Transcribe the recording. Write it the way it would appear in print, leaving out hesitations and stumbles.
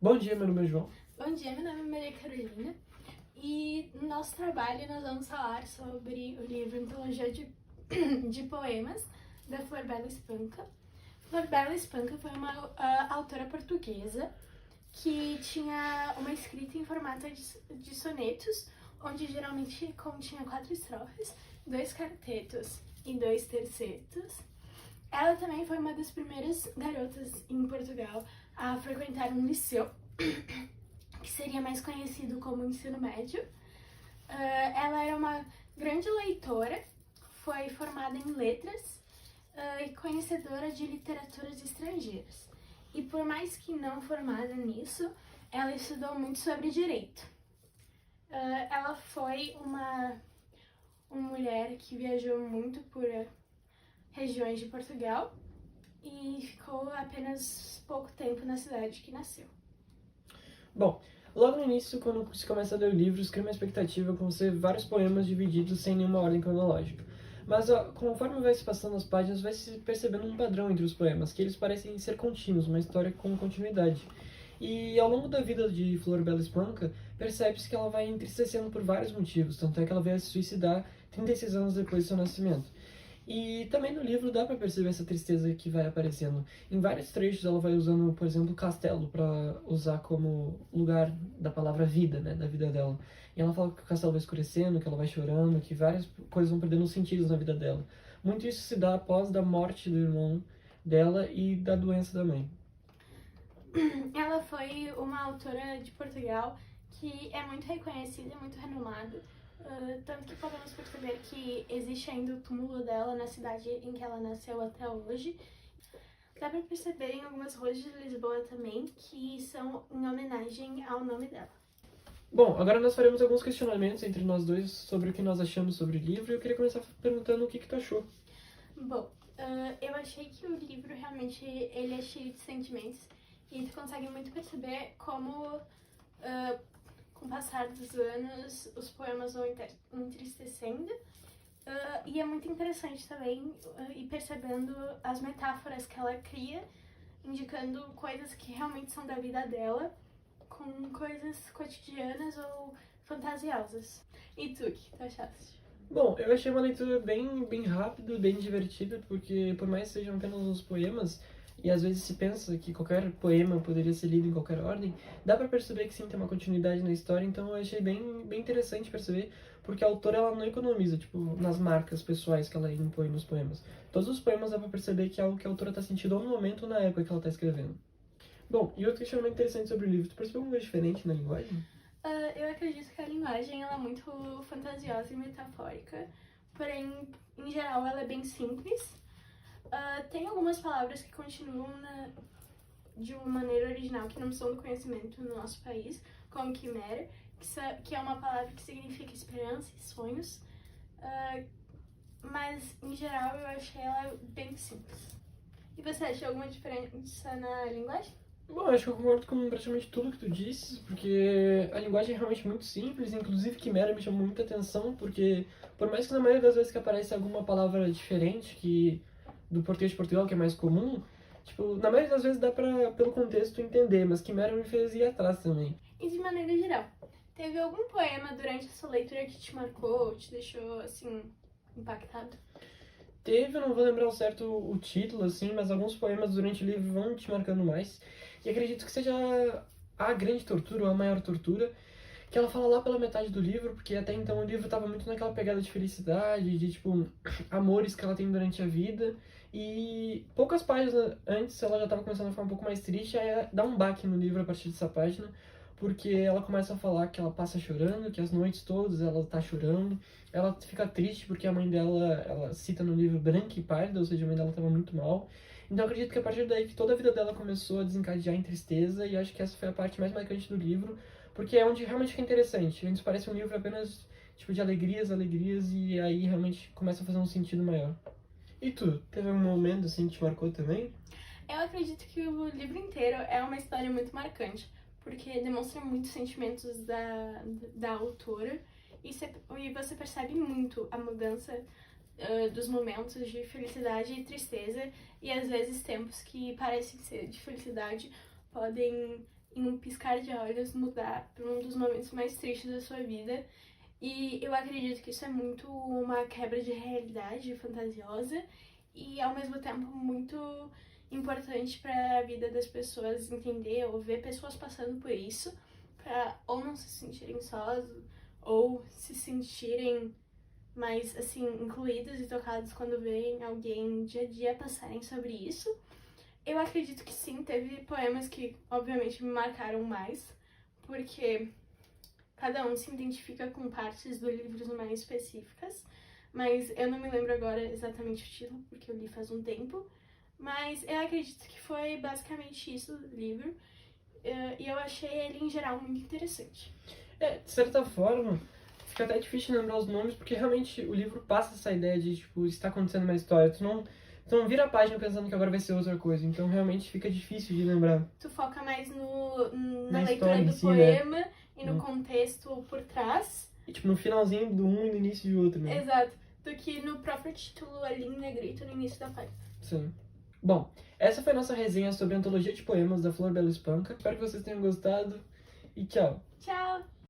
Bom dia, meu nome é João. Bom dia, meu nome é Maria Carolina e no nosso trabalho nós vamos falar sobre o livro Antologia de Poemas da Flor Bela Espanca. Flor Bela Espanca foi uma autora portuguesa que tinha uma escrita em formato de sonetos, onde geralmente continha 4 estrofes, 2 quartetos e 2 tercetos. Ela também foi uma das primeiras garotas em Portugal a frequentar um liceu, que seria mais conhecido como ensino médio. Ela era uma grande leitora, foi formada em letras e conhecedora de literaturas estrangeiras. E por mais que não formada nisso, ela estudou muito sobre direito. Ela foi uma mulher que viajou muito por regiões de Portugal e ficou apenas pouco tempo na cidade que nasceu. Bom, logo no início, quando se começa a ler o livro, se cria uma expectativa com ser vários poemas divididos sem nenhuma ordem cronológica. Mas conforme vai se passando as páginas, vai se percebendo um padrão entre os poemas, que eles parecem ser contínuos, uma história com continuidade. E ao longo da vida de Flor Bela Espanca, percebe-se que ela vai entristecendo por vários motivos, tanto é que ela veio a se suicidar 36 anos depois do seu nascimento. E também no livro dá pra perceber essa tristeza que vai aparecendo. Em vários trechos ela vai usando, por exemplo, o castelo pra usar como lugar da palavra vida, né, da vida dela. E ela fala que o castelo vai escurecendo, que ela vai chorando, que várias coisas vão perdendo sentidos na vida dela. Muito isso se dá após da morte do irmão dela e da doença da mãe. Ela foi uma autora de Portugal que é muito reconhecida, muito renomada, tanto que podemos perceber que existe ainda o túmulo dela na cidade em que ela nasceu até hoje. Dá pra perceber em algumas ruas de Lisboa também que são em homenagem ao nome dela. Bom, agora nós faremos alguns questionamentos entre nós dois sobre o que nós achamos sobre o livro e eu queria começar perguntando o que tu achou. Bom, eu achei que o livro realmente ele é cheio de sentimentos e tu consegue muito perceber como, com o passar dos anos, os poemas vão entristecendo. E é muito interessante também ir percebendo as metáforas que ela cria, indicando coisas que realmente são da vida dela, com coisas cotidianas ou fantasiosas. E tu, o que tu achaste? Bom, eu achei uma leitura bem rápida, bem divertida, porque por mais que sejam apenas uns poemas, e às vezes se pensa que qualquer poema poderia ser lido em qualquer ordem, dá pra perceber que sim, tem uma continuidade na história, então eu achei bem interessante perceber, porque a autora ela não economiza, tipo, nas marcas pessoais que ela impõe nos poemas. Todos os poemas dá pra perceber que é algo que a autora tá sentindo ou no momento ou na época que ela tá escrevendo. Bom, e outro questionamento interessante sobre o livro, tu percebeu alguma coisa diferente na linguagem? Eu acredito que a linguagem ela é muito fantasiosa e metafórica, porém, em geral, ela é bem simples. Tem algumas palavras que continuam de uma maneira original, que não são do conhecimento no nosso país, como quimera, que é uma palavra que significa esperança e sonhos, mas, em geral, eu achei ela bem simples. E você achou alguma diferença na linguagem? Bom, acho que eu concordo com praticamente tudo que tu disse, porque a linguagem é realmente muito simples, inclusive quimera me chamou muita atenção, porque por mais que na maioria das vezes que aparece alguma palavra diferente que do português de Portugal, que é mais comum, tipo, na maioria das vezes dá pra, pelo contexto, entender, mas quimera me fez ir atrás também. E de maneira geral, teve algum poema durante a sua leitura que te marcou, te deixou, assim, impactado? Teve, eu não vou lembrar ao certo o título, assim, mas alguns poemas durante o livro vão te marcando mais, e acredito que seja a grande tortura, ou a maior tortura, que ela fala lá pela metade do livro, porque até então o livro tava muito naquela pegada de felicidade, de tipo, amores que ela tem durante a vida, e poucas páginas antes ela já tava começando a ficar um pouco mais triste, aí dá um baque no livro a partir dessa página, porque ela começa a falar que ela passa chorando, que as noites todas ela tá chorando, ela fica triste porque a mãe dela, ela cita no livro branca e pálida, ou seja, a mãe dela tava muito mal. Então eu acredito que a partir daí que toda a vida dela começou a desencadear em tristeza, e acho que essa foi a parte mais marcante do livro, porque é onde realmente fica interessante. Antes parece um livro apenas tipo de alegrias, e aí realmente começa a fazer um sentido maior. E tu, teve algum momento assim que te marcou também? Eu acredito que o livro inteiro é uma história muito marcante, porque demonstra muitos sentimentos da autora e você percebe muito a mudança dos momentos de felicidade e tristeza, e às vezes tempos que parecem ser de felicidade podem em um piscar de olhos, mudar para um dos momentos mais tristes da sua vida. E eu acredito que isso é muito uma quebra de realidade fantasiosa e, ao mesmo tempo, muito importante para a vida das pessoas entender ou ver pessoas passando por isso, para ou não se sentirem sós ou se sentirem mais, assim, incluídos e tocados quando veem alguém dia a dia passarem sobre isso. Eu acredito que sim, teve poemas que, obviamente, me marcaram mais, porque cada um se identifica com partes do livro mais específicas, mas eu não me lembro agora exatamente o título, porque eu li faz um tempo, mas eu acredito que foi basicamente isso o livro, e eu achei ele, em geral, muito interessante. De certa forma, fica até difícil lembrar os nomes, porque realmente o livro passa essa ideia de, tipo, está acontecendo uma história. Tu não vira a página pensando que agora vai ser outra coisa, então realmente fica difícil de lembrar. Tu foca mais na Na leitura história em do si, né? poema e no contexto por trás. E, tipo, no finalzinho do um e no início do outro, né? Exato. Do que no próprio título ali em negrito no início da página. Sim. Bom, essa foi a nossa resenha sobre a antologia de poemas da Flor Bela Espanca. Espero que vocês tenham gostado e tchau! Tchau!